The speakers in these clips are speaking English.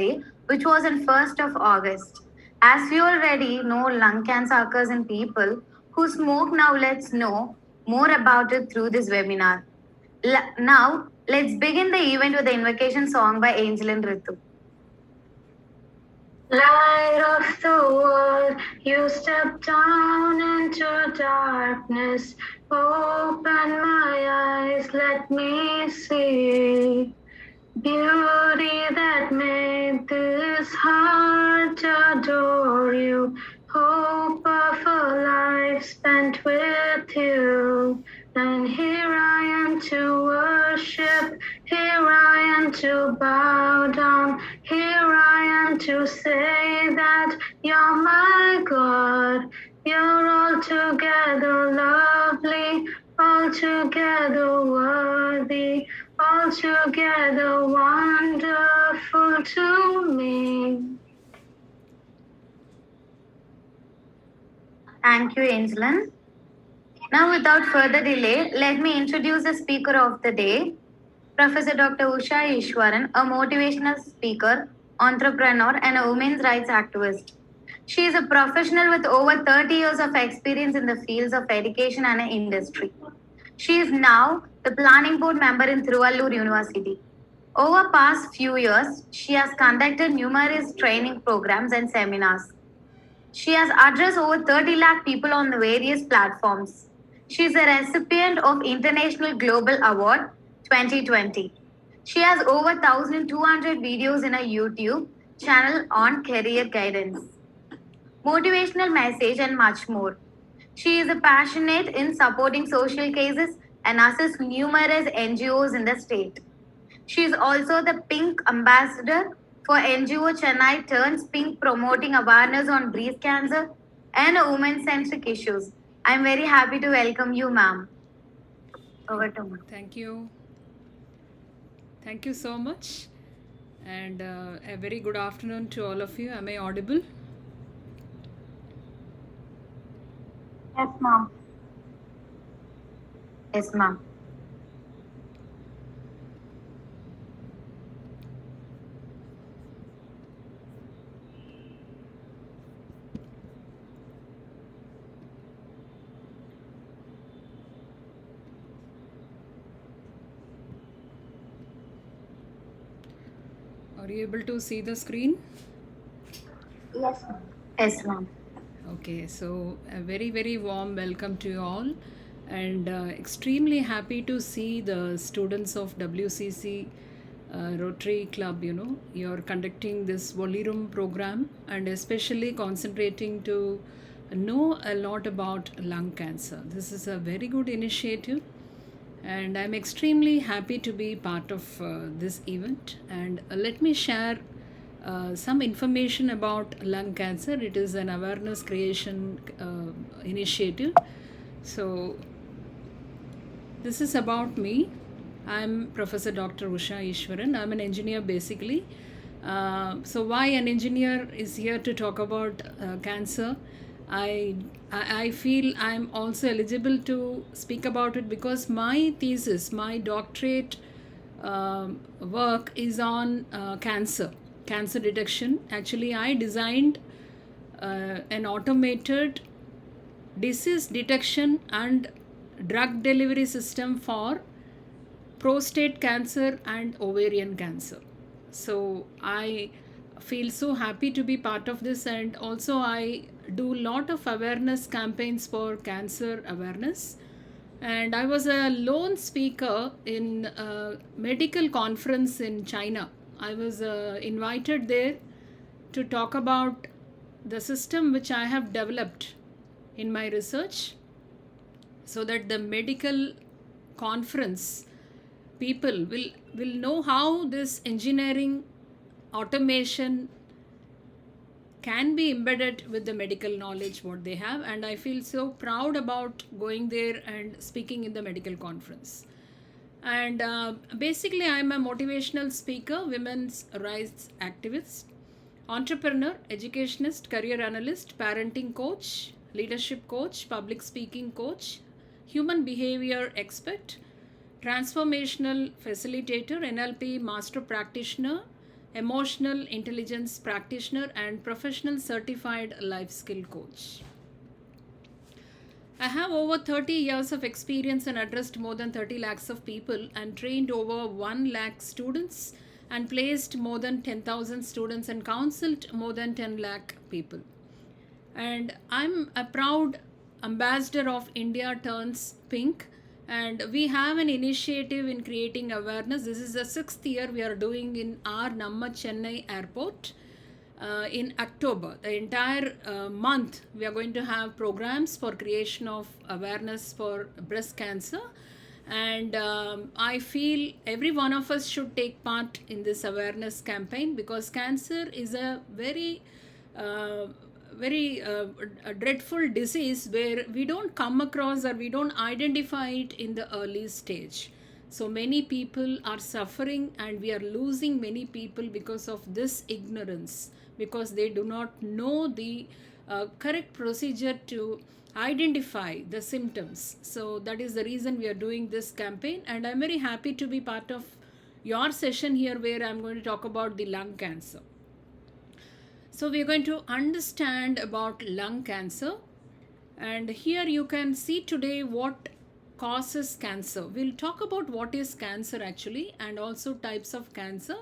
Day, which was on 1st of August. As we already know, lung cancer occurs in people who smoke. Now, let's know more about it through this webinar. Now, let's begin the event with the invocation song by Angel and Ritu. Light of the world, you step down into darkness. Open my eyes, let me see beauty that made this heart adore you. Hope of a life spent with you. And here I am to worship, here I am to bow down, here I am to say that you're my God. You're altogether lovely, altogether worthy, altogether wonderful to me. Thank you, Angeline. Now, without further delay, let me introduce the speaker of the day, Professor Dr. Usha Ishwaran, a motivational speaker, entrepreneur, and a women's rights activist. She is a professional with over 30 years of experience in the fields of education and industry. She is now the planning board member in Thiruvallur University. Over past few years, she has conducted numerous training programs and seminars. She has addressed over 30 lakh people on the various platforms. She is a recipient of International Global Award 2020. She has over 1,200 videos in a YouTube channel on career guidance, motivational message, and much more. She is passionate in supporting social cases and assists numerous NGOs in the state. She is also the Pink Ambassador for NGO Chennai Turns Pink, promoting awareness on breast cancer and women centric issues. I'm very happy to welcome you, ma'am. Over to you. Thank you. Thank you so much. And a very good afternoon to all of you. Am I audible? Yes, ma'am. Yes, ma'am. Are you able to see the screen? Yes, ma'am. Yes, ma'am. Okay, so a very, very warm welcome to you all, and extremely happy to see the students of WCC Rotary Club. You're conducting this Volirum program and especially concentrating to know a lot about lung cancer. This is a very good initiative, and I'm extremely happy to be part of this event. And let me share some information about lung cancer. It is an awareness creation initiative. So, this is about me. I'm Professor Dr. Usha Ishwaran. I'm an engineer basically. So, why an engineer is here to talk about cancer? I feel I'm also eligible to speak about it because my thesis, my doctorate work is on cancer detection. Actually, I designed an automated disease detection and drug delivery system for prostate cancer and ovarian cancer. So I feel so happy to be part of this, and also I do a lot of awareness campaigns for cancer awareness. And I was a lone speaker in a medical conference in China. I was invited there to talk about the system which I have developed in my research, so that the medical conference people will know how this engineering automation can be embedded with the medical knowledge what they have. And I feel so proud about going there and speaking in the medical conference. And basically I'm a motivational speaker, women's rights activist, entrepreneur, educationist, career analyst, parenting coach, leadership coach, public speaking coach, human behavior expert, transformational facilitator, NLP master practitioner, emotional intelligence practitioner, and professional certified life skill coach. I have over 30 years of experience and addressed more than 30 lakhs of people and trained over 1 lakh students and placed more than 10,000 students and counseled more than 10 lakh people. And I'm a proud ambassador of India Turns Pink, and we have an initiative in creating awareness. This is the 6th year we are doing in our Namma Chennai airport. In October, the entire month, we are going to have programs for creation of awareness for breast cancer. And I feel every one of us should take part in this awareness campaign, because cancer is a very a dreadful disease where we don't come across or we don't identify it in the early stage. So many people are suffering, and we are losing many people because of this ignorance, because they do not know the correct procedure to identify the symptoms. So that is the reason we are doing this campaign, and I'm very happy to be part of your session here where I'm going to talk about the lung cancer. So we are going to understand about lung cancer, and here you can see today what causes cancer. We'll talk about what is cancer actually, and also types of cancer,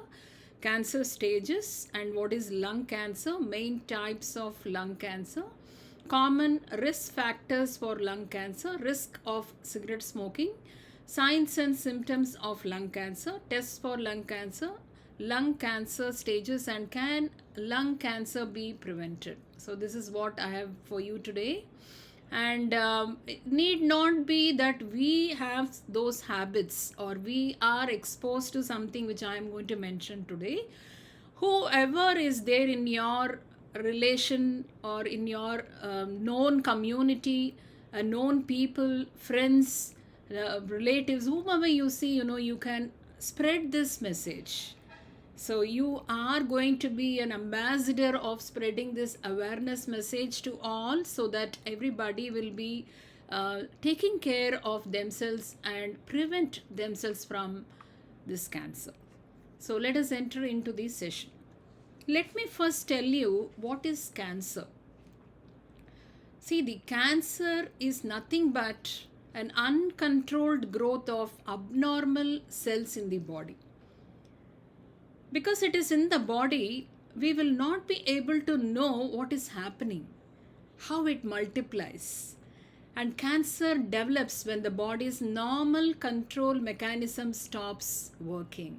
cancer stages, and what is lung cancer, main types of lung cancer, common risk factors for lung cancer, risk of cigarette smoking, signs and symptoms of lung cancer, tests for lung cancer stages, and can lung cancer be prevented. So this is what I have for you today. And it need not be that we have those habits or we are exposed to something which I am going to mention today. Whoever is there in your relation or in your known community, known people, friends, relatives, whomever you see, you can spread this message. So you are going to be an ambassador of spreading this awareness message to all, so that everybody will be taking care of themselves and prevent themselves from this cancer. So let us enter into this session. Let me first tell you what is cancer. See, the cancer is nothing but an uncontrolled growth of abnormal cells in the body. Because it is in the body, we will not be able to know what is happening, how it multiplies. And cancer develops when the body's normal control mechanism stops working.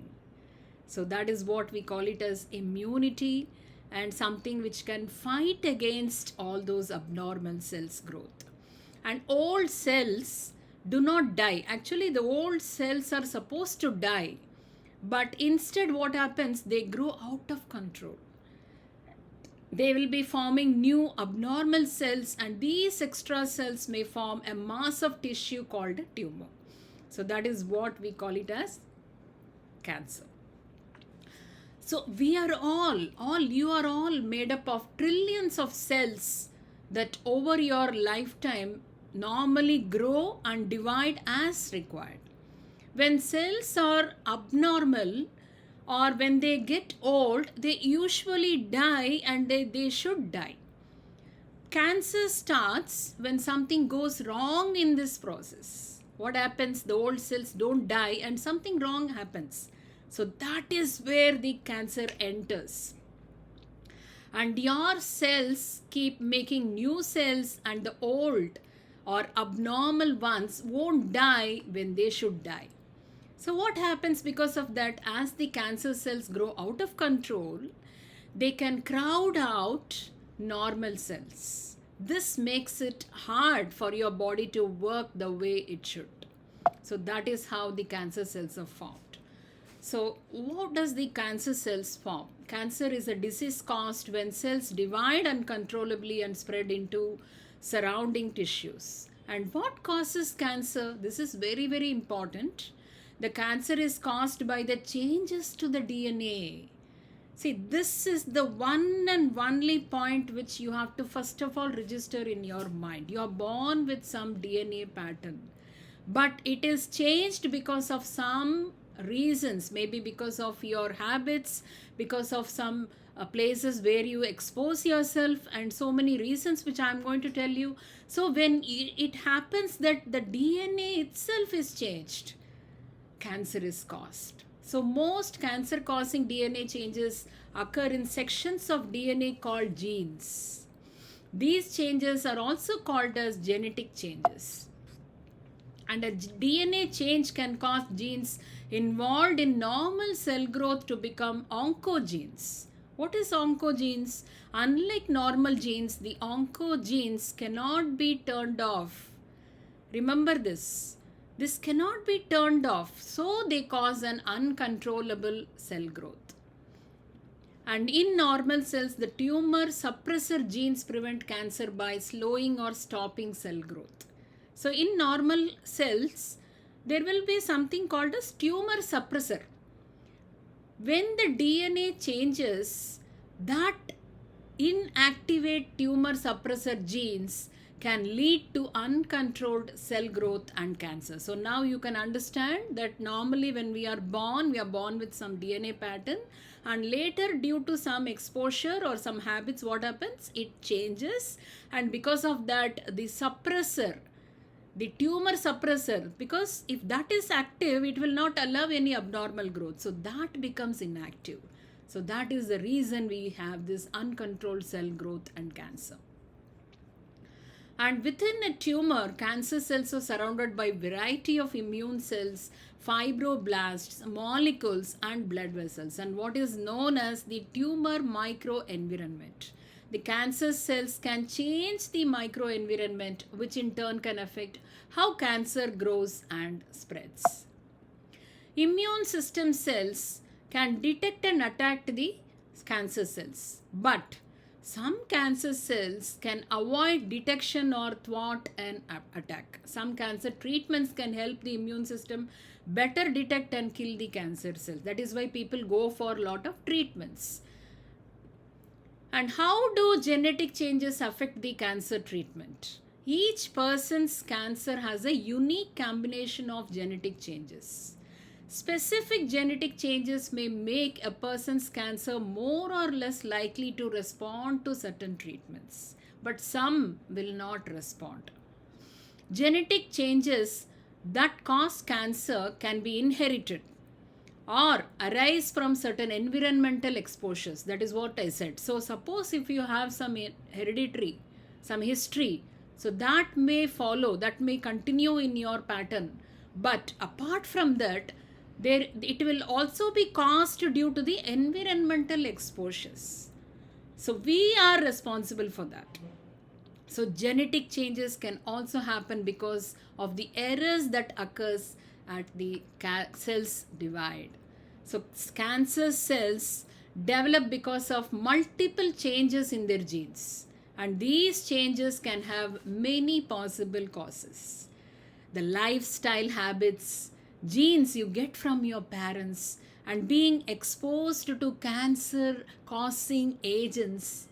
So that is what we call it as immunity, and something which can fight against all those abnormal cells growth. And old cells do not die. Actually, the old cells are supposed to die. But instead what happens, they grow out of control. They will be forming new abnormal cells, and these extra cells may form a mass of tissue called a tumor. So that is what we call it as cancer. So we are you are all made up of trillions of cells that over your lifetime normally grow and divide as required. When cells are abnormal or when they get old, they usually die, and they should die. Cancer starts when something goes wrong in this process. What happens? The old cells don't die and something wrong happens. So that is where the cancer enters. And your cells keep making new cells, and the old or abnormal ones won't die when they should die. So what happens because of that? As the cancer cells grow out of control, they can crowd out normal cells. This makes it hard for your body to work the way it should. So that is how the cancer cells are formed. So what does the cancer cells form? Cancer is a disease caused when cells divide uncontrollably and spread into surrounding tissues. And what causes cancer? This is very, very important. The cancer is caused by the changes to the DNA. See, this is the one and only point which you have to first of all register in your mind. You are born with some DNA pattern, but it is changed because of some reasons, maybe because of your habits, because of some places where you expose yourself, and so many reasons which I'm going to tell you. So when it happens that the DNA itself is changed, cancer is caused. So most cancer causing DNA changes occur in sections of DNA called genes. These changes are also called as genetic changes. And a DNA change can cause genes involved in normal cell growth to become oncogenes. What is oncogenes? Unlike normal genes, the oncogenes cannot be turned off. Remember this. This cannot be turned off, so they cause an uncontrollable cell growth. And in normal cells, the tumor suppressor genes prevent cancer by slowing or stopping cell growth. So in normal cells, there will be something called as tumor suppressor. When the DNA changes, that inactivate tumor suppressor genes can lead to uncontrolled cell growth and cancer. So now you can understand that normally when we are born with some DNA pattern, and later due to some exposure or some habits, what happens? It changes, and because of that, the suppressor, the tumor suppressor, because if that is active, it will not allow any abnormal growth. So that becomes inactive. So that is the reason we have this uncontrolled cell growth and cancer. And within a tumor, cancer cells are surrounded by variety of immune cells, fibroblasts, molecules, and blood vessels, and what is known as the tumor microenvironment. The cancer cells can change the microenvironment, which in turn can affect how cancer grows and spreads. Immune system cells can detect and attack the cancer cells, but some cancer cells can avoid detection or thwart an attack. Some cancer treatments can help the immune system better detect and kill the cancer cells. That is why people go for a lot of treatments. And how do genetic changes affect the cancer treatment? Each person's cancer has a unique combination of genetic changes. Specific genetic changes may make a person's cancer more or less likely to respond to certain treatments, but some will not respond. Genetic changes that cause cancer can be inherited or arise from certain environmental exposures. That is what I said. So suppose if you have some hereditary, some history, so that may follow, that may continue in your pattern. But apart from that, it will also be caused due to the environmental exposures. So we are responsible for that. So genetic changes can also happen because of the errors that occurs at the cells divide. So cancer cells develop because of multiple changes in their genes, and these changes can have many possible causes. The lifestyle habits, genes you get from your parents, and being exposed to cancer causing agents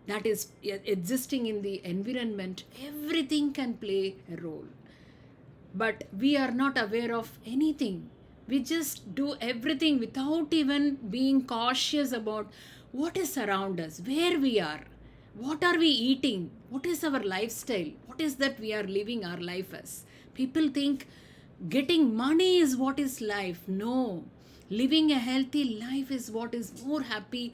that is existing in the environment, everything can play a role. But we are not aware of anything. We just do everything without even being cautious about what is around us, where we are, what are we eating, what is our lifestyle, what is that we are living our life as. People think getting money is what is life. No, living a healthy life is what is more happy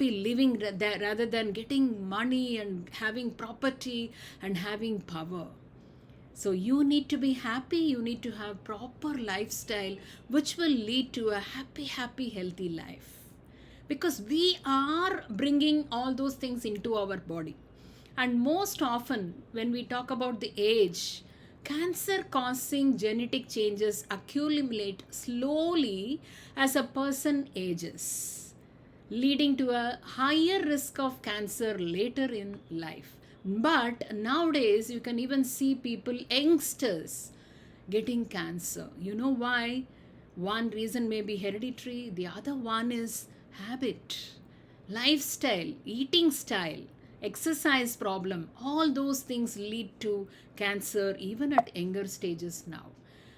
living rather than getting money and having property and having power. So you need to be happy, you need to have proper lifestyle which will lead to a happy, healthy life. Because we are bringing all those things into our body. And most often when we talk about the age, cancer causing genetic changes accumulate slowly as a person ages, leading to a higher risk of cancer later in life. But nowadays you can even see people, youngsters, getting cancer. You know why? One reason may be hereditary, the other one is habit, lifestyle, eating style, exercise problem. All those things lead to cancer even at younger stages now.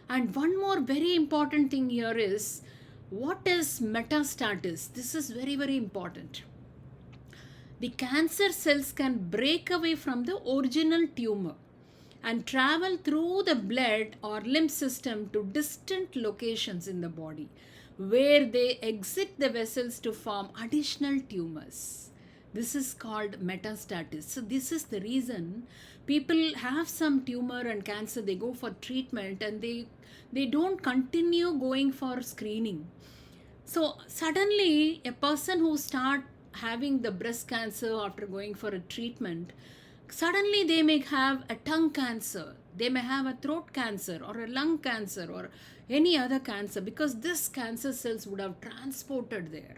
And one more very important thing here is, what is metastasis? This is very, very important. The cancer cells can break away from the original tumor and travel through the blood or lymph system to distant locations in the body, where they exit the vessels to form additional tumors. This is called metastasis. So this is the reason people have some tumor and cancer, they go for treatment, and they don't continue going for screening. So suddenly a person who start having the breast cancer after going for a treatment, suddenly they may have a tongue cancer, they may have a throat cancer or a lung cancer or any other cancer, because this cancer cells would have transported there.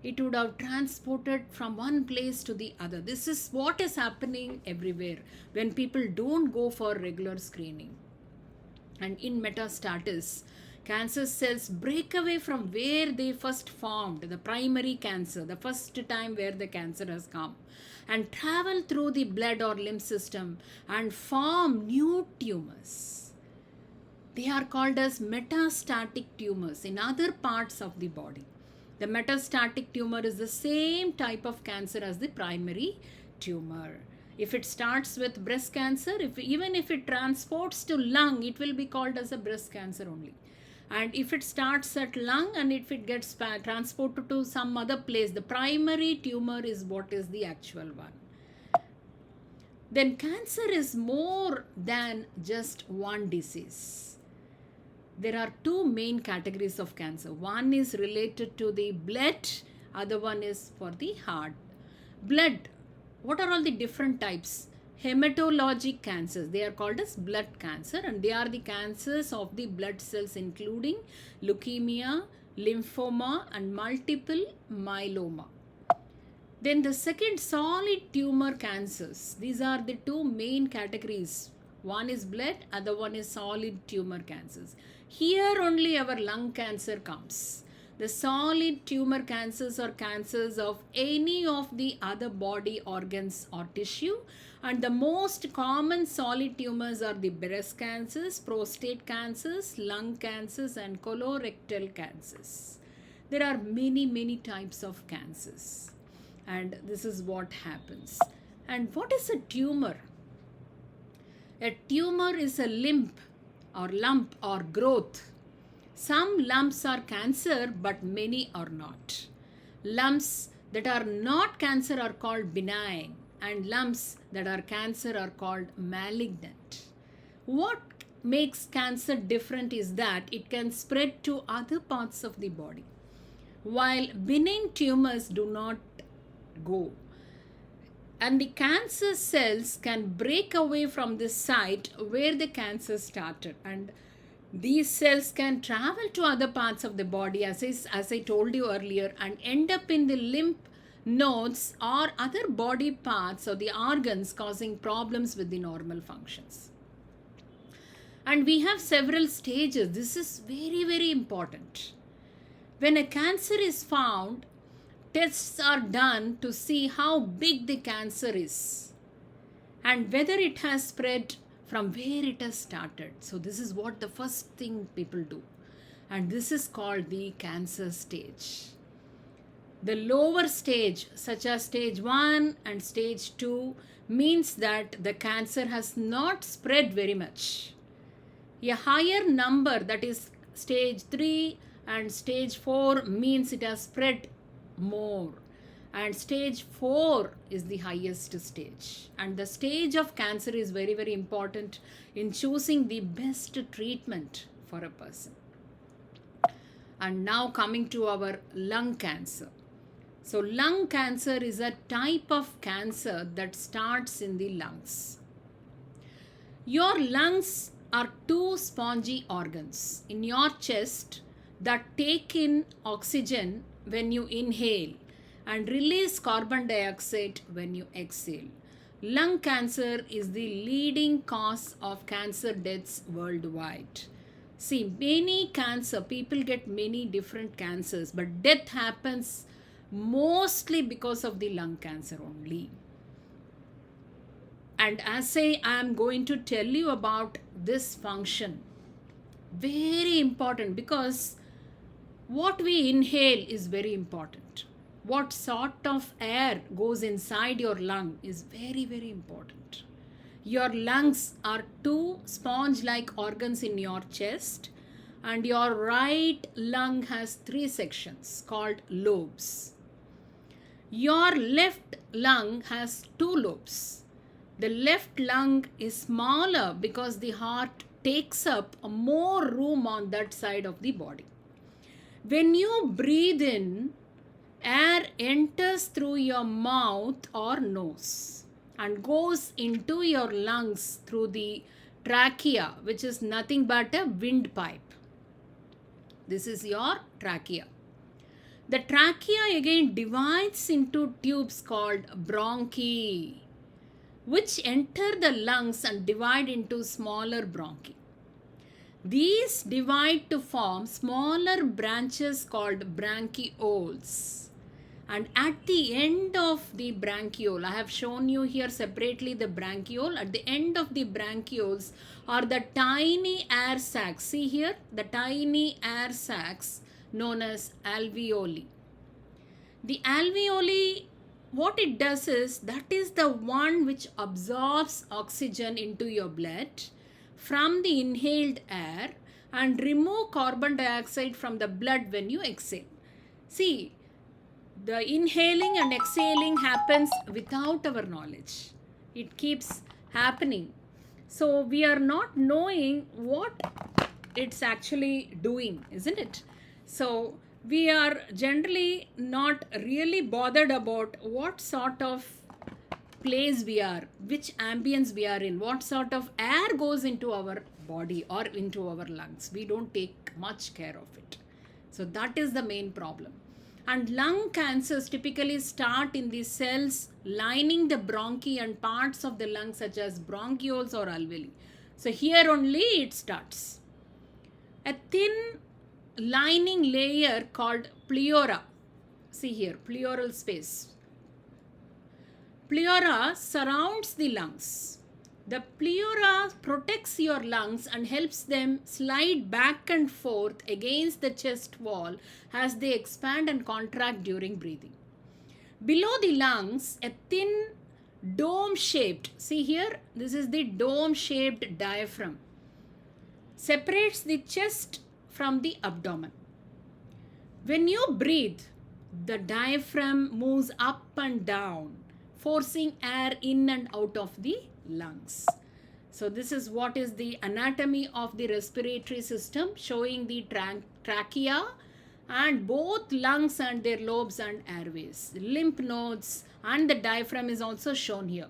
It would have transported from one place to the other. This is what is happening everywhere when people don't go for regular screening. And in metastasis, cancer cells break away from where they first formed, the primary cancer, the first time where the cancer has come, and travel through the blood or lymph system and form new tumors. They are called as metastatic tumors in other parts of the body. The metastatic tumor is the same type of cancer as the primary tumor. If it starts with breast cancer, even if it transports to lung, it will be called as a breast cancer only. And if it starts at lung and if it gets transported to some other place, the primary tumor is what is the actual one. Then cancer is more than just one disease. There are two main categories of cancer. One is related to the blood, other one is for the heart. Blood, what are all the different types? Hematologic cancers, they are called as blood cancer, and they are the cancers of the blood cells, including leukemia, lymphoma, and multiple myeloma. Then the second, solid tumor cancers. These are the two main categories. One is blood, other one is solid tumor cancers. Here only our lung cancer comes. The solid tumor cancers are cancers of any of the other body organs or tissue, and the most common solid tumors are the breast cancers, prostate cancers, lung cancers, and colorectal cancers. There are many types of cancers, and this is what happens. And what is a tumor? A tumor is a lump or growth. Some lumps are cancer, but many are not. Lumps that are not cancer are called benign, and lumps that are cancer are called malignant. What makes cancer different is that it can spread to other parts of the body, while benign tumors do not go. And the cancer cells can break away from the site where the cancer started, and these cells can travel to other parts of the body, as I told you earlier, and end up in the lymph nodes or other body parts or the organs, causing problems with the normal functions. And we have several stages. This is very important. When a cancer is found, tests are done to see how big the cancer is and whether it has spread from where it has started. So this is what the first thing people do, and this is called the cancer stage. The lower stage, such as stage 1 and stage 2, means that the cancer has not spread very much. A higher number, that is stage 3 and stage 4, means it has spread more, and stage 4 is the highest stage. And the stage of cancer is very important in choosing the best treatment for a person. And now coming to our lung cancer. So lung cancer is a type of cancer that starts in the lungs. Your lungs are two spongy organs in your chest that take in oxygen when you inhale and release carbon dioxide when you exhale. Lung cancer is the leading cause of cancer deaths worldwide. See, people get many different cancers, but death happens mostly because of the lung cancer only. And as I am going to tell you about this function, Very important, because what we inhale is very important. What sort of air goes inside your lung is very, very important. Your lungs are two sponge like organs in your chest, and your right lung has three sections called lobes. Your left lung has two lobes. The left lung is smaller because the heart takes up more room on that side of the body. When you breathe in, air enters through your mouth or nose and goes into your lungs through the trachea, which is nothing but a windpipe. This is your trachea. The trachea again divides into tubes called bronchi, which enter the lungs and divide into smaller bronchi. These divide to form smaller branches called branchioles. And at the end of the branchiole, I have shown you here separately the branchiole. At the end of the branchioles are the tiny air sacs. See here, the tiny air sacs known as alveoli. The alveoli, what it does is, that is the one which absorbs oxygen into your blood from the inhaled air and remove carbon dioxide from the blood when you exhale. See, the inhaling and exhaling happens without our knowledge. It keeps happening. So we are not knowing what it's actually doing, isn't it? So we are generally not really bothered about what sort of place we are, which ambience we are in, what sort of air goes into our body or into our lungs. We don't take much care of it. So that is the main problem. And lung cancers typically start in the cells lining the bronchi and parts of the lung such as bronchioles or alveoli. So here only it starts. A thin lining layer called pleura. See here, pleural space. Pleura surrounds the lungs. The pleura protects your lungs and helps them slide back and forth against the chest wall as they expand and contract during breathing. Below the lungs, a thin dome-shaped, see here, this is the dome-shaped diaphragm, separates the chest from the abdomen. When you breathe, the diaphragm moves up and down, forcing air in and out of the lungs. So this is what is the anatomy of the respiratory system, showing the trachea and both lungs and their lobes and airways. Lymph nodes and the diaphragm is also shown here.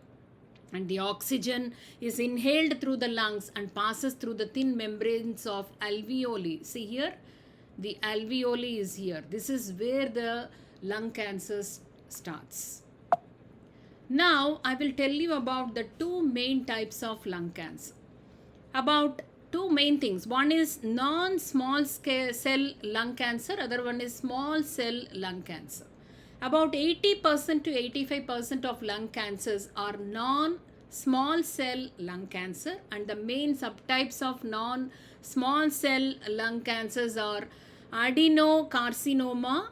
And the oxygen is inhaled through the lungs and passes through the thin membranes of alveoli. See here, the alveoli is here. This is where the lung cancer starts. Now I will tell you about the two main types of lung cancer. About two main things. One is non-small cell lung cancer, other one is small cell lung cancer. About 80% to 85% of lung cancers are non-small cell lung cancer, and the main subtypes of non-small cell lung cancers are adenocarcinoma,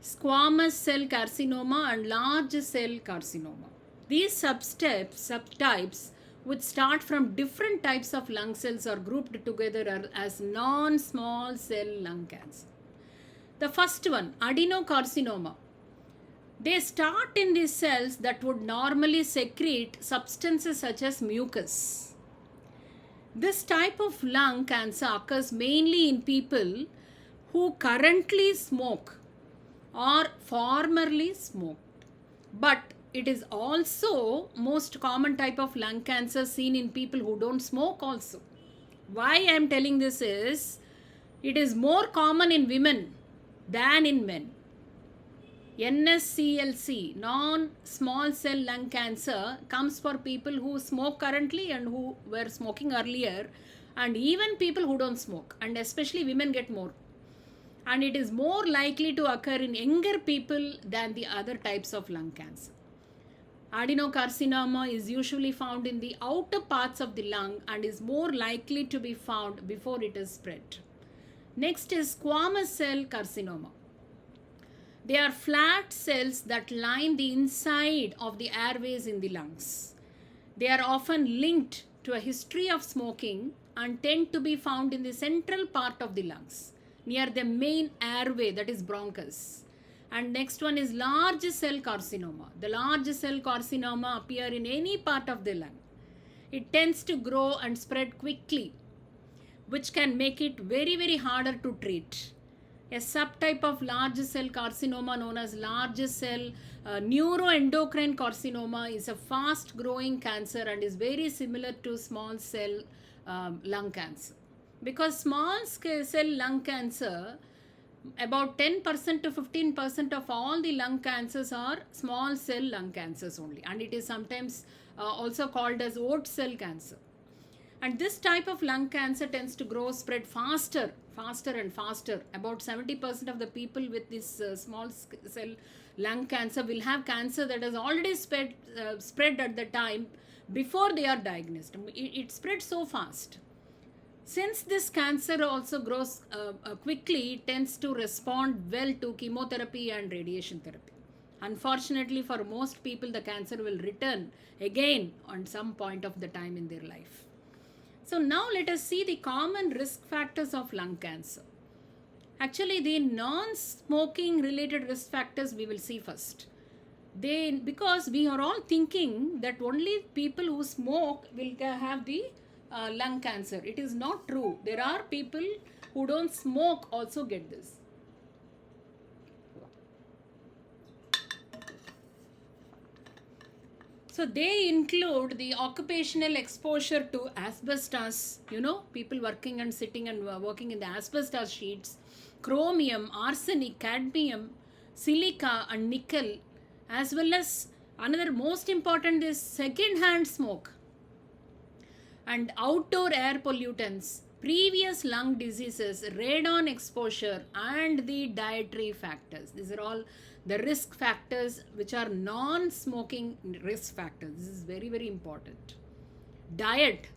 squamous cell carcinoma and large cell carcinoma. These subtypes which start from different types of lung cells are grouped together as non-small cell lung cancer. The first one, adenocarcinoma. They start in the cells that would normally secrete substances such as mucus. This type of lung cancer occurs mainly in people who currently smoke or formerly smoked. But it is also most common type of lung cancer seen in people who don't smoke also. Why I am telling this is, it is more common in women than in men. NSCLC, non-small cell lung cancer, comes for people who smoke currently and who were smoking earlier, and even people who don't smoke, and especially women get more. And it is more likely to occur in younger people than the other types of lung cancer. Adenocarcinoma is usually found in the outer parts of the lung and is more likely to be found before it is spread. Next is squamous cell carcinoma. They are flat cells that line the inside of the airways in the lungs. They are often linked to a history of smoking and tend to be found in the central part of the lungs, near the main airway, that is bronchus. And next one is large cell carcinoma. The large cell carcinoma appear in any part of the lung. It tends to grow and spread quickly, which can make it very, very harder to treat. A subtype of large cell carcinoma known as large cell neuroendocrine carcinoma is a fast growing cancer and is very similar to small cell lung cancer. Because small cell lung cancer, about 10% to 15% of all the lung cancers are small cell lung cancers only, and it is sometimes also called as oat cell cancer. And this type of lung cancer tends to grow, spread faster and faster. About 70% of the people with this small cell lung cancer will have cancer that has already spread at the time before they are diagnosed. It spreads so fast. Since this cancer also grows quickly, it tends to respond well to chemotherapy and radiation therapy. Unfortunately, for most people, the cancer will return again on some point of the time in their life. So now let us see the common risk factors of lung cancer. Actually, the non-smoking related risk factors we will see first. Because we are all thinking that only people who smoke will have the lung cancer. It is not true. There are people who don't smoke also get this. So they include the occupational exposure to asbestos, people working and sitting and working in the asbestos sheets, chromium, arsenic, cadmium, silica and nickel, as well as another most important is second-hand smoke and outdoor air pollutants, previous lung diseases, radon exposure, and the dietary factors. These are all the risk factors which are non-smoking risk factors. This is very, very important. Diet.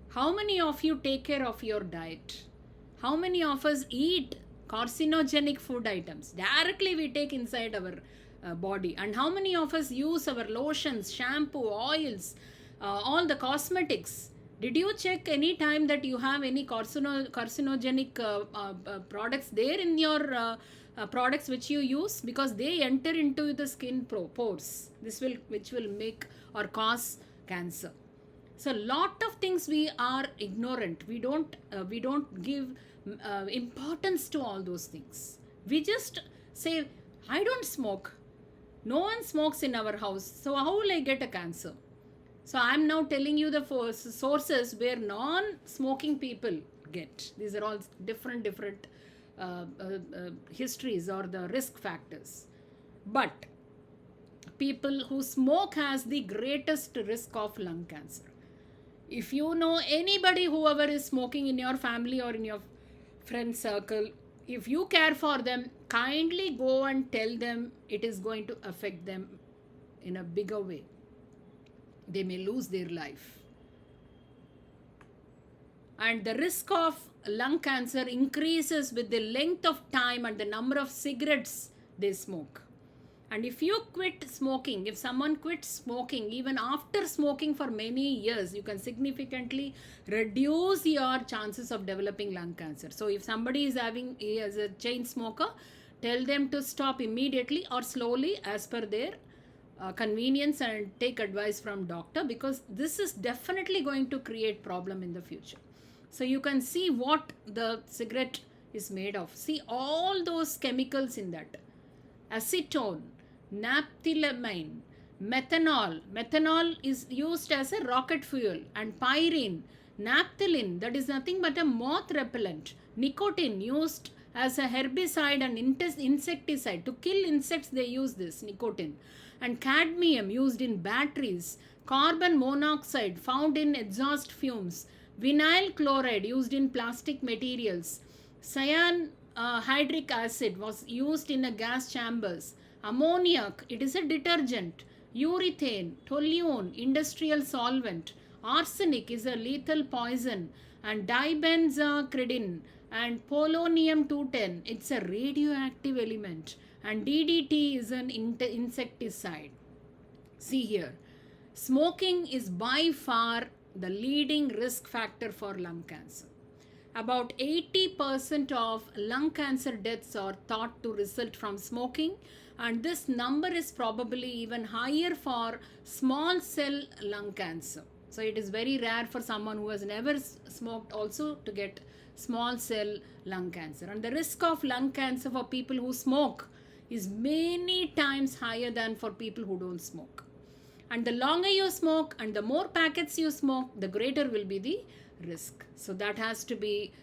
How many of you take care of your diet? How many of us eat carcinogenic food items? Directly we take inside our body. And how many of us use our lotions, shampoo, oils, all the cosmetics? Did you check any time that you have any carcinogenic products there in your products which you use? Because they enter into the skin pores, which will make or cause cancer. So lot of things we are ignorant. We don't give importance to all those things. We just say, I don't smoke. No one smokes in our house. So how will I get a cancer? So I am now telling you the sources where non-smoking people get. These are all different histories or the risk factors. But people who smoke has the greatest risk of lung cancer. If you know anybody, whoever is smoking in your family or in your friend circle, if you care for them, kindly go and tell them it is going to affect them in a bigger way. They may lose their life. And the risk of lung cancer increases with the length of time and the number of cigarettes they smoke. And if you quit smoking, if someone quits smoking, even after smoking for many years, you can significantly reduce your chances of developing lung cancer. So if somebody is a chain smoker, tell them to stop immediately or slowly as per their convenience, and take advice from doctor, because this is definitely going to create problem in the future. So you can see what the cigarette is made of. See all those chemicals in that. Acetone, naphthylamine, methanol. Methanol is used as a rocket fuel. And pyrene, naphthalene, that is nothing but a moth repellent. Nicotine, used as a herbicide and insecticide. To kill insects they use this nicotine. And cadmium, used in batteries. Carbon monoxide, found in exhaust fumes. Vinyl chloride, used in plastic materials. Cyanhydric acid was used in a gas chambers. Ammoniac, it is a detergent. urethane, toluene, industrial solvent. Arsenic is a lethal poison, and dibenzapyridine and polonium 210, it's a radioactive element, and DDT is an insecticide. See here, smoking is by far the leading risk factor for lung cancer. About 80% of lung cancer deaths are thought to result from smoking, and this number is probably even higher for small cell lung cancer. So it is very rare for someone who has never smoked also to get small cell lung cancer. And the risk of lung cancer for people who smoke is many times higher than for people who don't smoke. And the longer you smoke and the more packets you smoke, the greater will be the risk. So that has to be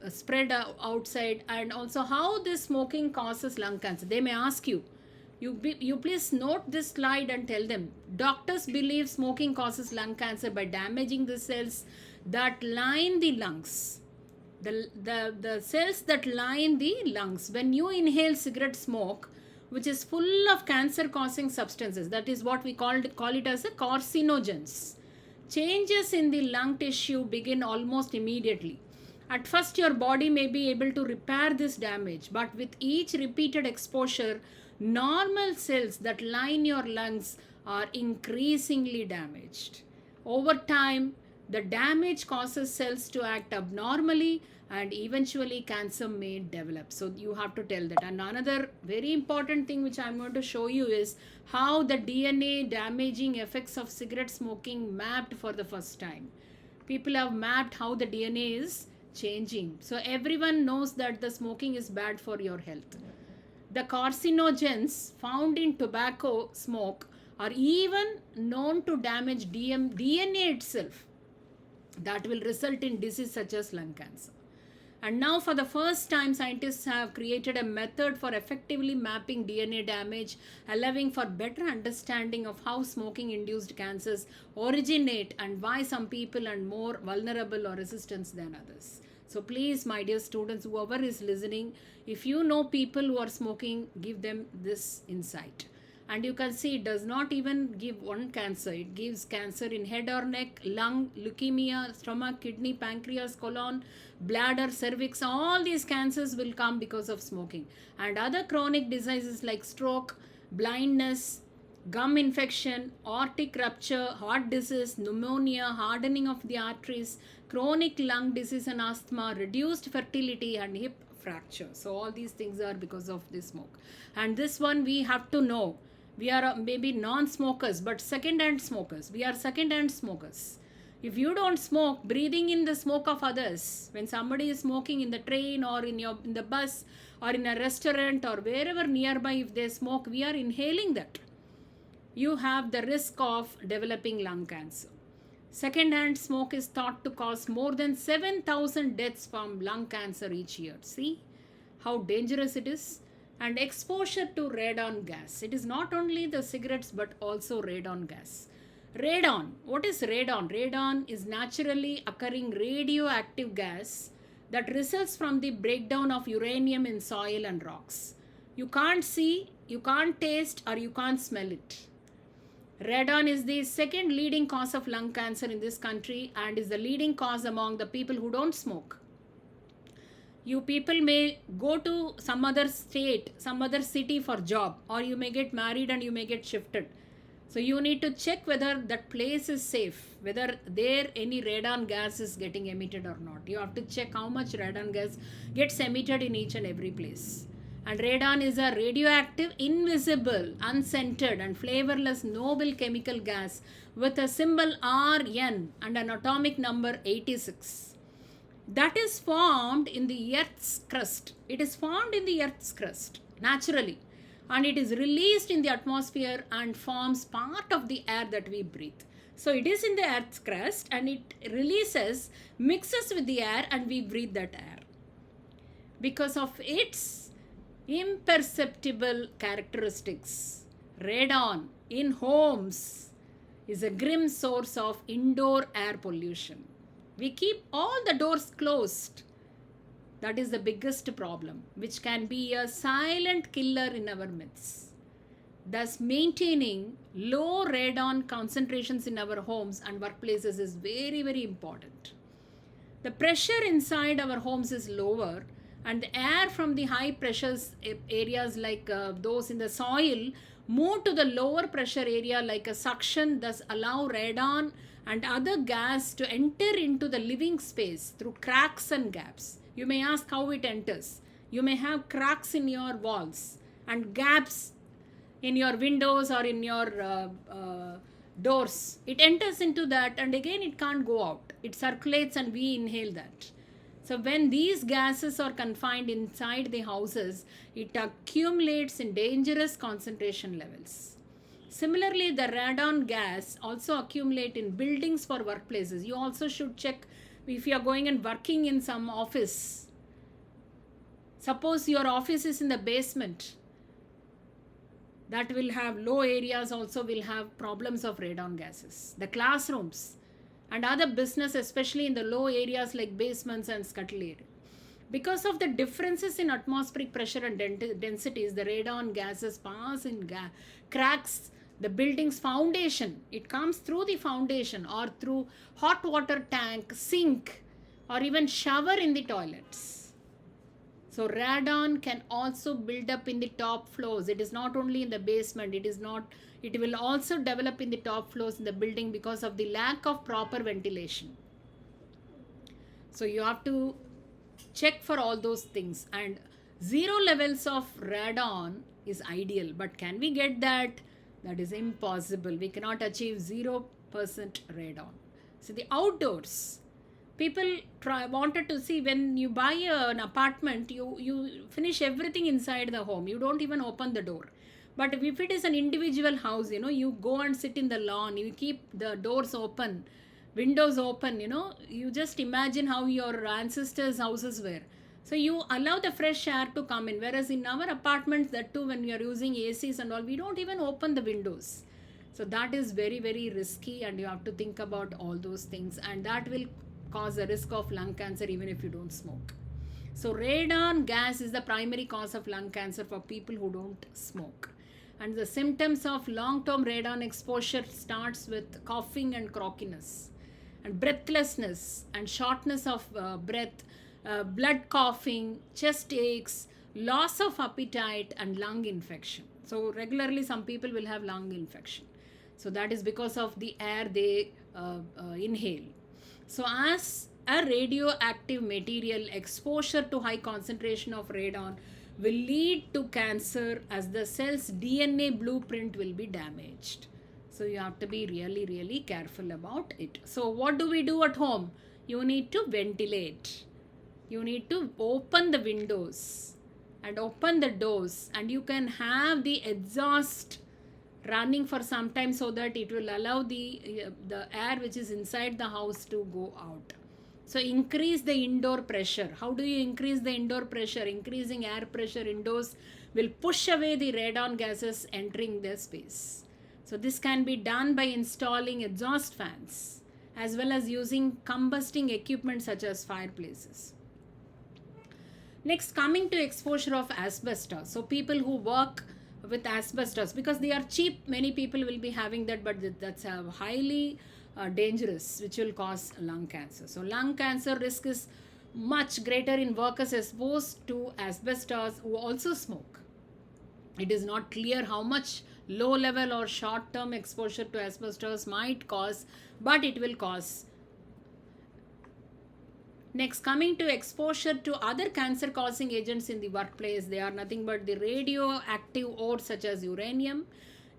spread outside. And also how this smoking causes lung cancer. They may ask you, you please note this slide and tell them. Doctors believe smoking causes lung cancer by damaging the cells that line the lungs. The cells that line the lungs. When you inhale cigarette smoke, which is full of cancer causing substances, that is what we call it as a carcinogens, changes in the lung tissue begin almost immediately. At first your body may be able to repair this damage, but with each repeated exposure, normal cells that line your lungs are increasingly damaged. Over time, the damage causes cells to act abnormally, and eventually cancer may develop. So you have to tell that. And another very important thing which I'm going to show you is how the DNA damaging effects of cigarette smoking mapped for the first time. People have mapped how the DNA is changing. So everyone knows that the smoking is bad for your health. The carcinogens found in tobacco smoke are even known to damage DNA itself. That will result in disease such as lung cancer. And now for the first time, scientists have created a method for effectively mapping DNA damage, allowing for better understanding of how smoking induced cancers originate and why some people are more vulnerable or resistant than others. So please, my dear students, whoever is listening, if you know people who are smoking, give them this insight. And you can see it does not even give one cancer. It gives cancer in head or neck, lung, leukemia, stomach, kidney, pancreas, colon, bladder, cervix. All these cancers will come because of smoking. And other chronic diseases like stroke, blindness, gum infection, aortic rupture, heart disease, pneumonia, hardening of the arteries, chronic lung disease and asthma, reduced fertility, and hip fracture. So all these things are because of this smoke. And this one we have to know. We are maybe non-smokers, but second-hand smokers. We are second-hand smokers. If you don't smoke, breathing in the smoke of others, when somebody is smoking in the train or in the bus or in a restaurant or wherever nearby, if they smoke, we are inhaling that. You have the risk of developing lung cancer. Second-hand smoke is thought to cause more than 7,000 deaths from lung cancer each year. See how dangerous it is? And exposure to radon gas. It is not only the cigarettes but also radon gas. Radon. What is radon? Radon is naturally occurring radioactive gas that results from the breakdown of uranium in soil and rocks. You can't see, you can't taste, or you can't smell it. Radon is the second leading cause of lung cancer in this country and is the leading cause among the people who don't smoke. You people may go to some other state, some other city for job, or you may get married and you may get shifted. So you need to check whether that place is safe, whether there any radon gas is getting emitted or not. You have to check how much radon gas gets emitted in each and every place. And radon is a radioactive, invisible, unscented and flavorless noble chemical gas with a symbol Rn and an atomic number 86. That is formed in the Earth's crust. It is formed in the Earth's crust naturally, and it is released in the atmosphere and forms part of the air that we breathe. So it is in the Earth's crust and it releases, mixes with the air, and we breathe that air. Because of its imperceptible characteristics, radon in homes is a grim source of indoor air pollution. We keep all the doors closed. That is the biggest problem, which can be a silent killer in our midst. Thus, maintaining low radon concentrations in our homes and workplaces is very, very important. The pressure inside our homes is lower, and the air from the high pressures areas like those in the soil move to the lower pressure area like a suction, thus allow radon and other gas to enter into the living space through cracks and gaps. You may ask how it enters. You may have cracks in your walls and gaps in your windows or in your doors. It enters into that, and again it can't go out. It circulates and we inhale that. So when these gases are confined inside the houses, it accumulates in dangerous concentration levels. Similarly, the radon gas also accumulate in buildings for workplaces. You also should check if you are going and working in some office. Suppose your office is in the basement, that will have low areas, also will have problems of radon gases. The classrooms and other business, especially in the low areas like basements and scuttle area. Because of the differences in atmospheric pressure and densities, the radon gases pass in cracks the building's foundation. It comes through the foundation or through hot water tank, sink, or even shower in the toilets. So radon can also build up in the top floors. It is not only in the basement. It will also develop in the top floors in the building because of the lack of proper ventilation. So you have to check for all those things. And 0 levels of radon is ideal. But can we get that? That is impossible. We cannot achieve 0% radon. So the outdoors. People wanted to see, when you buy an apartment, you finish everything inside the home. You don't even open the door. But if it is an individual house, you go and sit in the lawn. You keep the doors open, windows open, You just imagine how your ancestors' houses were. So you allow the fresh air to come in. Whereas in our apartments, that too, when we are using ACs and all, we don't even open the windows. So that is very, very risky, and you have to think about all those things. And that will cause a risk of lung cancer even if you don't smoke. So radon gas is the primary cause of lung cancer for people who don't smoke. And the symptoms of long-term radon exposure starts with coughing and croakiness, and breathlessness and shortness of breath, blood coughing, chest aches, loss of appetite, and lung infection. So regularly some people will have lung infection. So that is because of the air they inhale. So as a radioactive material, exposure to high concentration of radon will lead to cancer, as the cell's DNA blueprint will be damaged. So you have to be really, really careful about it. So what do we do at home? You need to ventilate. You need to open the windows and open the doors, and you can have the exhaust running for some time so that it will allow the air which is inside the house to go out. So increase the indoor pressure. How do you increase the indoor pressure? Increasing air pressure indoors will push away the radon gases entering the space. So this can be done by installing exhaust fans as well as using combusting equipment such as fireplaces. Next, coming to exposure of asbestos. So people who work with asbestos, because they are cheap, many people will be having that, but that's highly dangerous, which will cause lung cancer. So lung cancer risk is much greater in workers exposed to asbestos who also smoke. It is not clear how much low level or short term exposure to asbestos might cause, but it will cause. Next, coming to exposure to other cancer causing agents in the workplace, they are nothing but the radioactive ores such as uranium,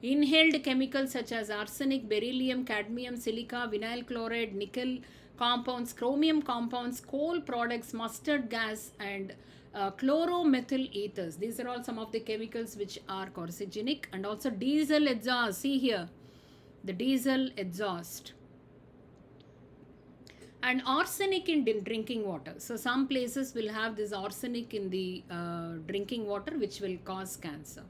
inhaled chemicals such as arsenic, beryllium, cadmium, silica, vinyl chloride, nickel compounds, chromium compounds, coal products, mustard gas, and chloromethyl ethers. These are all some of the chemicals which are carcinogenic. And also diesel exhaust. See here, the diesel exhaust. And arsenic in drinking water. So some places will have this arsenic in the drinking water, which will cause cancer.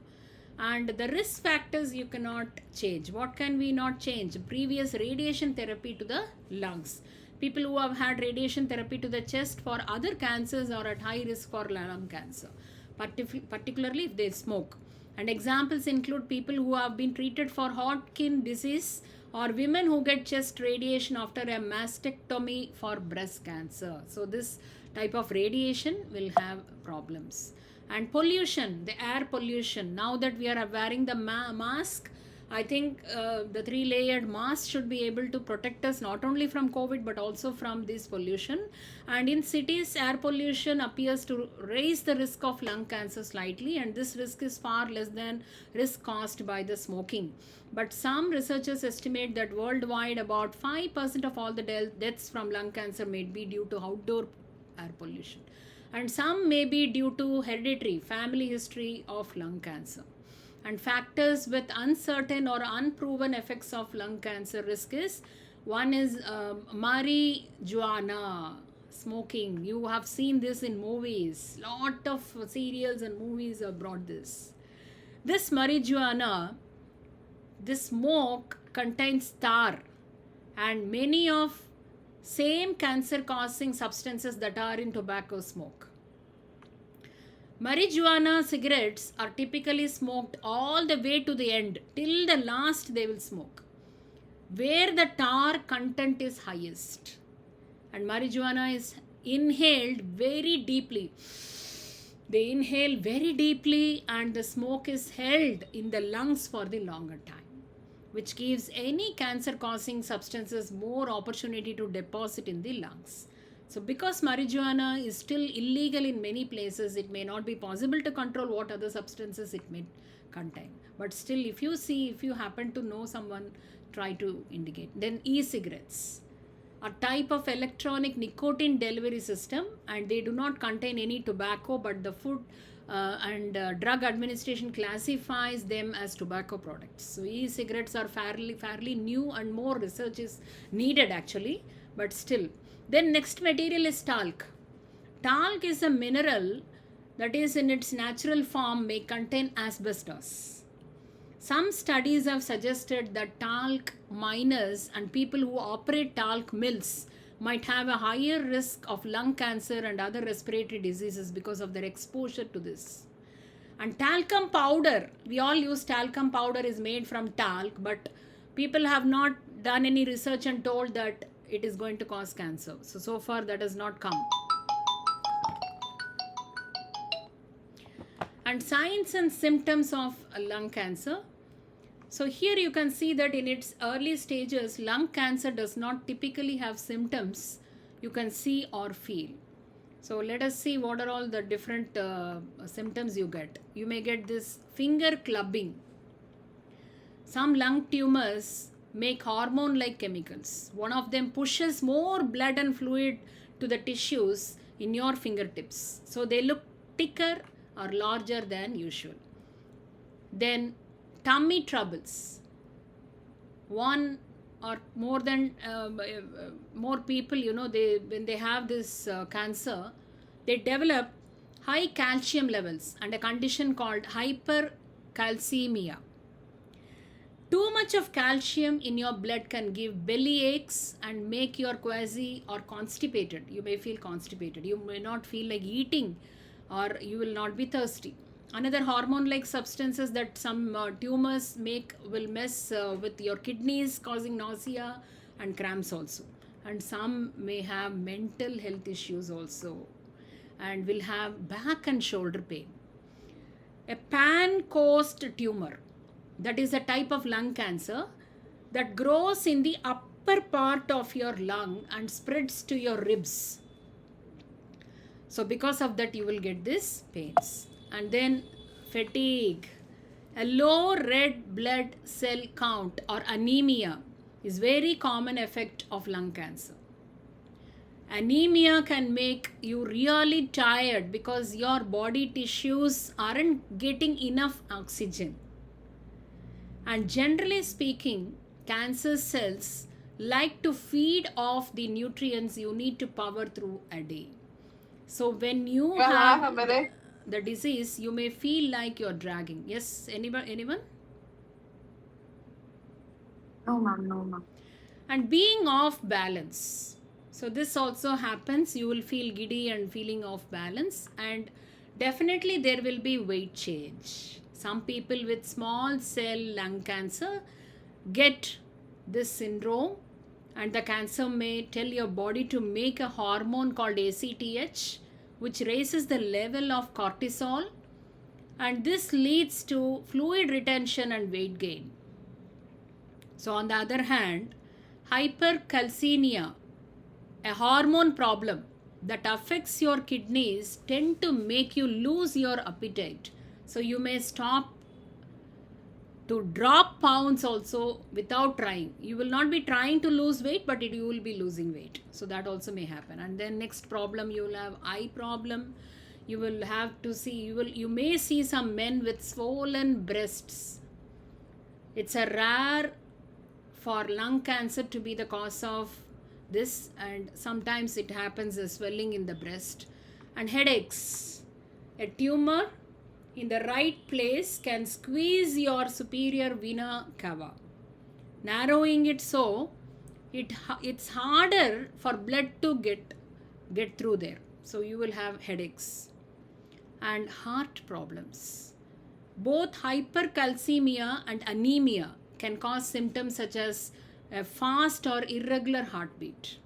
And the risk factors you cannot change. What can we not change? Previous radiation therapy to the lungs. People who have had radiation therapy to the chest for other cancers are at high risk for lung cancer, particularly if they smoke. And examples include people who have been treated for Hodgkin disease or women who get chest radiation after a mastectomy for breast cancer. So this type of radiation will have problems. And pollution, the air pollution. Now that we are wearing the mask, I think the three-layered mask should be able to protect us not only from COVID but also from this pollution. And in cities, air pollution appears to raise the risk of lung cancer slightly, and this risk is far less than risk caused by the smoking. But some researchers estimate that worldwide about 5% of all the deaths from lung cancer may be due to outdoor air pollution, and some may be due to hereditary family history of lung cancer. And factors with uncertain or unproven effects of lung cancer risk is, one is marijuana, smoking. You have seen this in movies. Lot of serials and movies have brought this. This marijuana, this smoke contains tar and many of same cancer causing substances that are in tobacco smoke. Marijuana cigarettes are typically smoked all the way to the end, till the last they will smoke, where the tar content is highest. And marijuana is inhaled very deeply. They inhale very deeply and the smoke is held in the lungs for the longer time, which gives any cancer causing substances more opportunity to deposit in the lungs. So because marijuana is still illegal in many places, it may not be possible to control what other substances it may contain. But still, if you happen to know someone, try to indicate. Then e-cigarettes, a type of electronic nicotine delivery system, and they do not contain any tobacco, but the Food and Drug Administration classifies them as tobacco products. So e-cigarettes are fairly new, and more research is needed actually, but still. Then next material is talc. Talc is a mineral that is in its natural form may contain asbestos. Some studies have suggested that talc miners and people who operate talc mills might have a higher risk of lung cancer and other respiratory diseases because of their exposure to this. And talcum powder, we all use talcum powder, is made from talc, but people have not done any research and told that it is going to cause cancer. So far that has not come. And signs and symptoms of lung cancer. So here you can see that in its early stages, lung cancer does not typically have symptoms you can see or feel. So let us see what are all the different symptoms you get. You may get this finger clubbing. Some lung tumors make hormone-like chemicals. One of them pushes more blood and fluid to the tissues in your fingertips. So they look thicker or larger than usual. Then tummy troubles. One or more than more people, when they have this cancer, they develop high calcium levels and a condition called hypercalcemia. Too much of calcium in your blood can give belly aches and make you queasy or constipated. You may feel constipated. You may not feel like eating, or you will not be thirsty. Another hormone-like substances that some tumors make will mess with your kidneys, causing nausea and cramps also. And some may have mental health issues also, and will have back and shoulder pain. A Pancoast tumor, that is a type of lung cancer that grows in the upper part of your lung and spreads to your ribs. So because of that you will get these pains. And then fatigue. A low red blood cell count or anemia is very common effect of lung cancer. Anemia can make you really tired because your body tissues aren't getting enough oxygen. And generally speaking, cancer cells like to feed off the nutrients you need to power through a day. So when you have the disease, you may feel like you're dragging. Yes, anyone? No, ma'am. And being off balance. So this also happens. You will feel giddy and feeling off balance, and definitely there will be weight change. Some people with small cell lung cancer get this syndrome, and the cancer may tell your body to make a hormone called ACTH, which raises the level of cortisol, and this leads to fluid retention and weight gain. So, on the other hand, hypercalcemia, a hormone problem that affects your kidneys, tend to make you lose your appetite. So, you may stop to drop pounds also without trying. You will not be trying to lose weight, but you will be losing weight. So that also may happen. And then next problem, you will have eye problem. You will have to see, you may see some men with swollen breasts. It's a rare for lung cancer to be the cause of this, and sometimes it happens as swelling in the breast. And headaches. A tumor in the right place can squeeze your superior vena cava, narrowing it so it's harder for blood to get through there. So you will have headaches and heart problems. Both hypercalcemia and anemia can cause symptoms such as a fast or irregular heartbeat.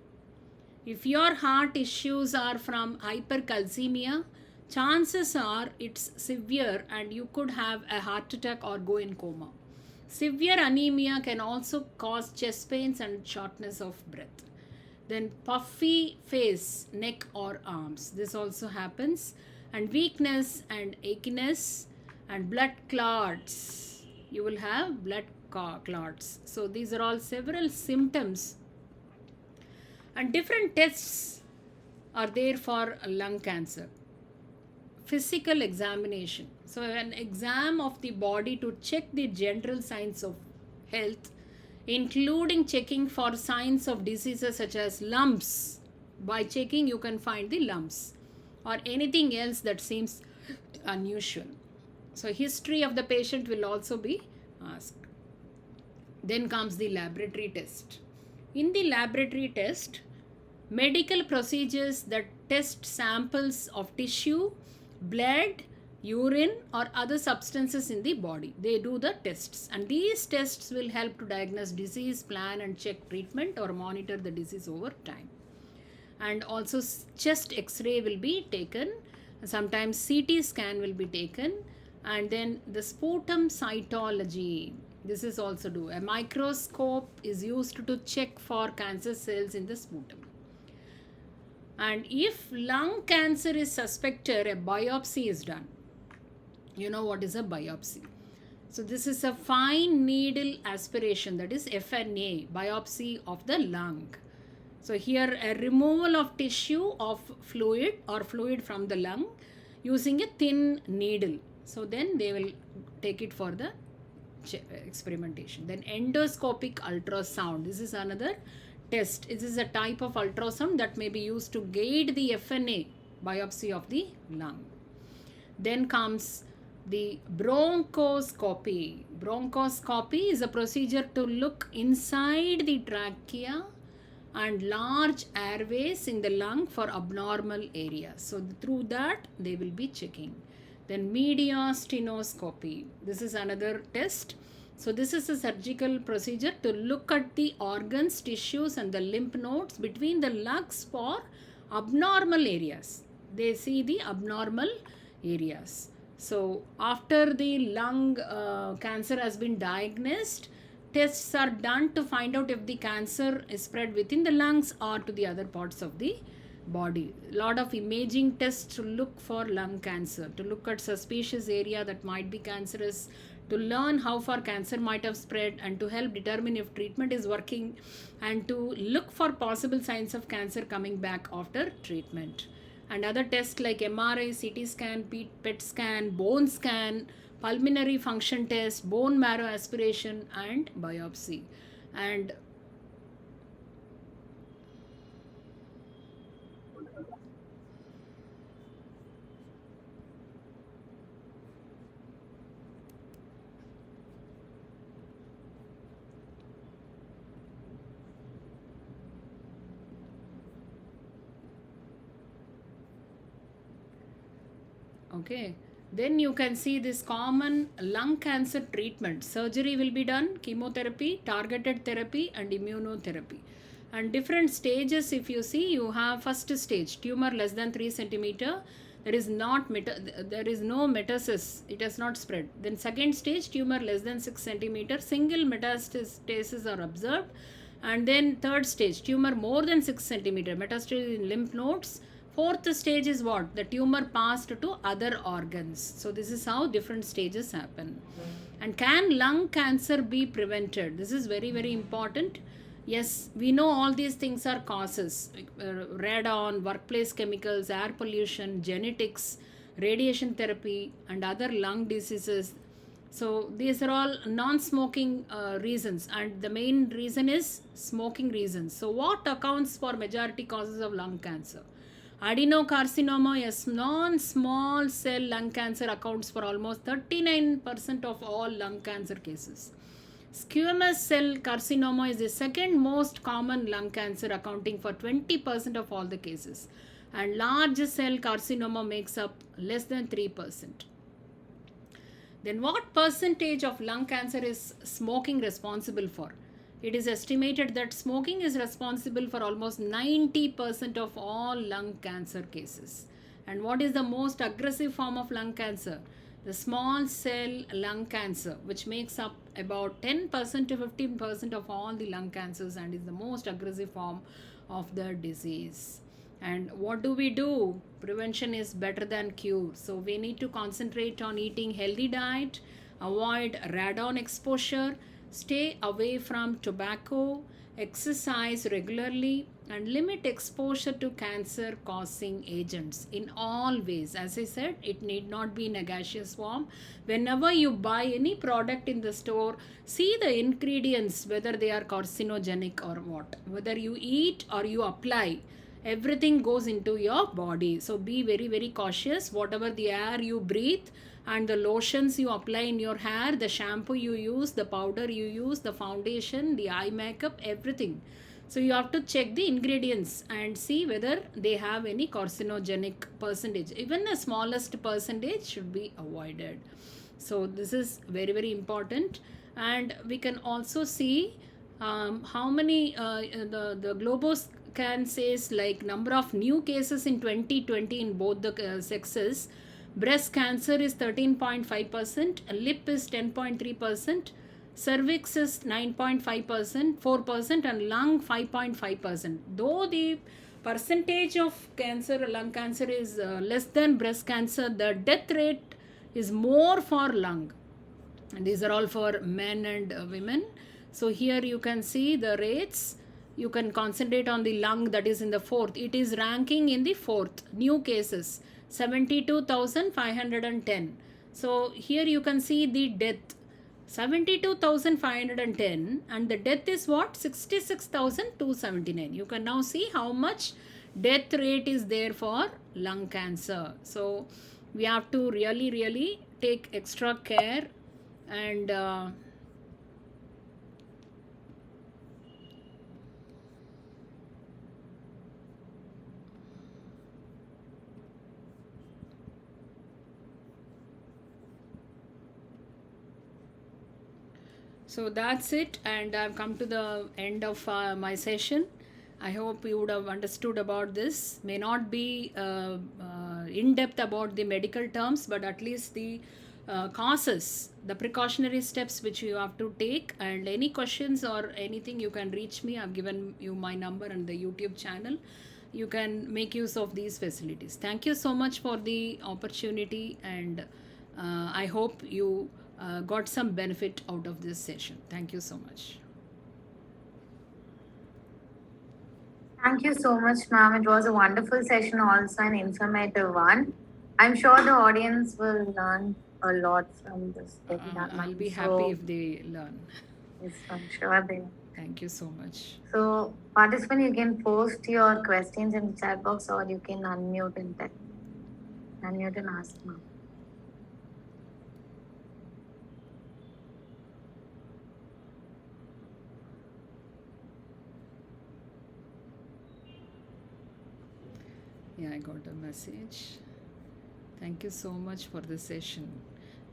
If your heart issues are from hypercalcemia, chances are it's severe and you could have a heart attack or go in coma. Severe anemia can also cause chest pains and shortness of breath. Then puffy face, neck or arms. This also happens. And weakness and achiness and blood clots. You will have blood clots. So these are all several symptoms. And different tests are there for lung cancer. Physical examination. So an exam of the body to check the general signs of health, including checking for signs of diseases such as lumps. By checking, you can find the lumps or anything else that seems unusual. So history of the patient will also be asked. Then comes the laboratory test. In the laboratory test, medical procedures that test samples of tissue, blood, urine or other substances in the body. They do the tests, and these tests will help to diagnose disease, plan and check treatment or monitor the disease over time. And also chest x-ray will be taken, sometimes CT scan will be taken, and then the sputum cytology. This is also do. A microscope is used to check for cancer cells in the sputum. And if lung cancer is suspected, a biopsy is done. You know what is a biopsy? So this is a fine needle aspiration, that is FNA, biopsy of the lung. So here a removal of tissue of fluid or fluid from the lung using a thin needle. So then they will take it for the experimentation. Then endoscopic ultrasound. This is another test. This is a type of ultrasound that may be used to guide the FNA, biopsy of the lung. Then comes the bronchoscopy. Bronchoscopy is a procedure to look inside the trachea and large airways in the lung for abnormal areas. So through that they will be checking. Then mediastinoscopy. This is another test. So this is a surgical procedure to look at the organs, tissues and the lymph nodes between the lungs for abnormal areas. They see the abnormal areas. So after the lung cancer has been diagnosed, tests are done to find out if the cancer is spread within the lungs or to the other parts of the body. A lot of imaging tests to look for lung cancer, to look at suspicious area that might be cancerous, to learn how far cancer might have spread and to help determine if treatment is working, and to look for possible signs of cancer coming back after treatment. And other tests like MRI, CT scan, PET scan, bone scan, pulmonary function test, bone marrow aspiration and biopsy. And okay, Then you can see this common lung cancer treatment. Surgery will be done, chemotherapy, targeted therapy, and immunotherapy. And different stages, if you see, you have first stage, tumor less than 3 centimeter. There is no metastasis. It has not spread. Then second stage, tumor less than 6 centimeter. Single metastasis are observed. And then third stage, tumor more than 6 centimeter. Metastasis in lymph nodes. Fourth stage is what? The tumor passed to other organs. So this is how different stages happen. And can lung cancer be prevented? This is very, very important. Yes, we know all these things are causes. Radon, workplace chemicals, air pollution, genetics, radiation therapy, and other lung diseases. So these are all non-smoking reasons, and the main reason is smoking reasons. So what accounts for majority causes of lung cancer? Adenocarcinoma, yes, non-small cell lung cancer accounts for almost 39% of all lung cancer cases. Squamous cell carcinoma is the second most common lung cancer, accounting for 20% of all the cases. And large cell carcinoma makes up less than 3%. Then what percentage of lung cancer is smoking responsible for? It is estimated that smoking is responsible for almost 90% of all lung cancer cases. And what is the most aggressive form of lung cancer? The small cell lung cancer, which makes up about 10% to 15% of all the lung cancers and is the most aggressive form of the disease. And what do? Prevention is better than cure. So we need to concentrate on eating healthy diet, avoid radon exposure, stay away from tobacco, exercise regularly, and limit exposure to cancer causing agents in all ways. As I said, it need not be in a gaseous form. Whenever you buy any product in the store, see the ingredients, whether they are carcinogenic or what. Whether you eat or you apply, everything goes into your body. So be very, very cautious. Whatever the air you breathe, and the lotions you apply in your hair, the shampoo you use, the powder you use, the foundation, the eye makeup, everything. So you have to check the ingredients and see whether they have any carcinogenic percentage. Even the smallest percentage should be avoided. So this is very, very important. And we can also see how many the Globos can says like number of new cases in 2020 in both the sexes. Breast cancer is 13.5%, lip is 10.3%, cervix is 9.5%, 4%, and lung 5.5%. Though the percentage of cancer, lung cancer is less than breast cancer, the death rate is more for lung. And these are all for men and women. So here you can see the rates. You can concentrate on the lung, that is in the fourth. It is ranking in the fourth. New cases 72,510. So here you can see the death 72,510, and the death is what? 66,279. You can now see how much death rate is there for lung cancer. So we have to really take extra care. And so that's it, and I've come to the end of my session. I hope you would have understood about this. May not be in depth about the medical terms, but at least the causes, the precautionary steps which you have to take. And any questions or anything, you can reach me. I've given you my number and the YouTube channel. You can make use of these facilities. Thank you so much for the opportunity, and I hope you got some benefit out of this session. Thank you so much. Thank you so much, ma'am. It was a wonderful session, also an informative one. I'm sure the audience will learn a lot from this webinar. I'll be happy if they learn. Yes, I'm sure they. Thank you so much. So, participant, you can post your questions in the chat box, or you can unmute and ask, ma'am. Yeah, I got a message. Thank you so much for this session.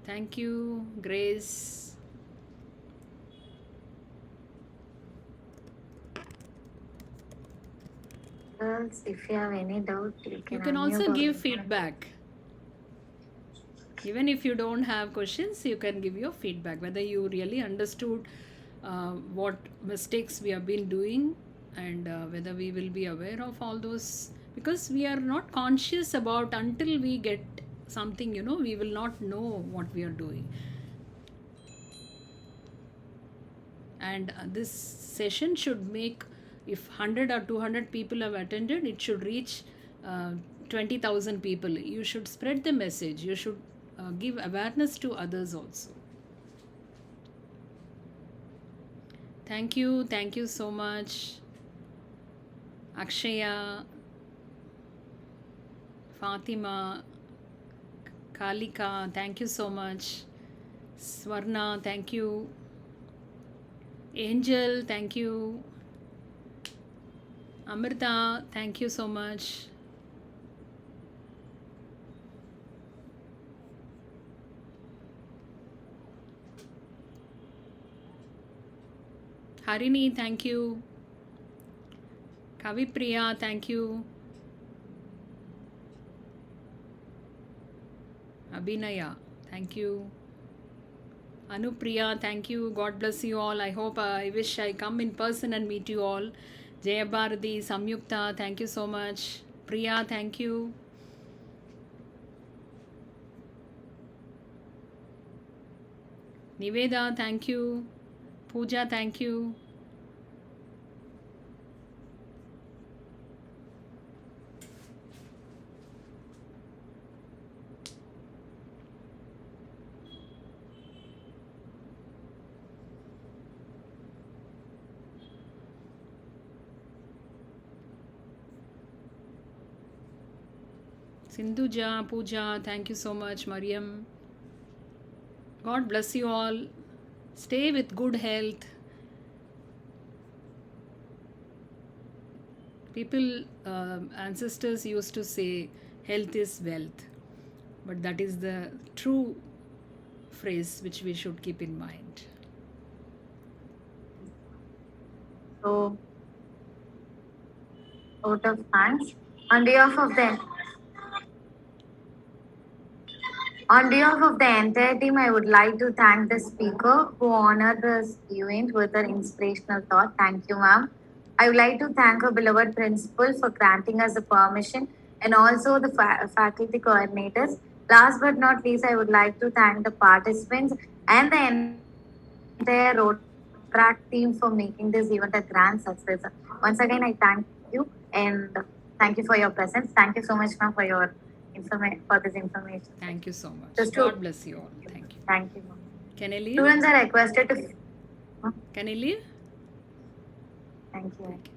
Thank you, Grace. Girls, if you have any doubt, you You can can unmute also or give raise your hand. feedback. Even if you don't have questions, you can give your feedback whether you really understood what mistakes we have been doing, and whether we will be aware of all those, because we are not conscious about until we get something, we will not know what we are doing. And this session should make, if 100 or 200 people have attended, it should reach 20,000 people. You should spread the message, you should give awareness to others also. Thank you so much, Akshaya, Fatima, Kalika, thank you so much, Swarna, thank you, Angel, thank you, Amrita, thank you so much, Harini, thank you, Kavipriya, thank you, Abhinaya, thank you, Anupriya, thank you. God bless you all. I hope, I wish I come in person and meet you all. Jayabharati, Samyukta, thank you so much. Priya, thank you. Niveda, thank you. Pooja, thank you. Sindhuja, Pooja, thank you so much. Mariam, God bless you all. Stay with good health. People, ancestors used to say, health is wealth. But that is the true phrase which we should keep in mind. So, vote of thanks. On behalf of the entire team, I would like to thank the speaker who honored this event with an inspirational thought. Thank you, ma'am. I would like to thank our beloved principal for granting us the permission, and also the faculty coordinators. Last but not least, I would like to thank the participants and the entire road track team for making this event a grand success. Once again, I thank you, and thank you for your presence. Thank you so much, ma'am, for your for this information. Thank you so much. The stu- God bless you all. Thank you. Thank you, ma'am. Can I leave? Students are requested to. Can I leave? Thank you. Thank you.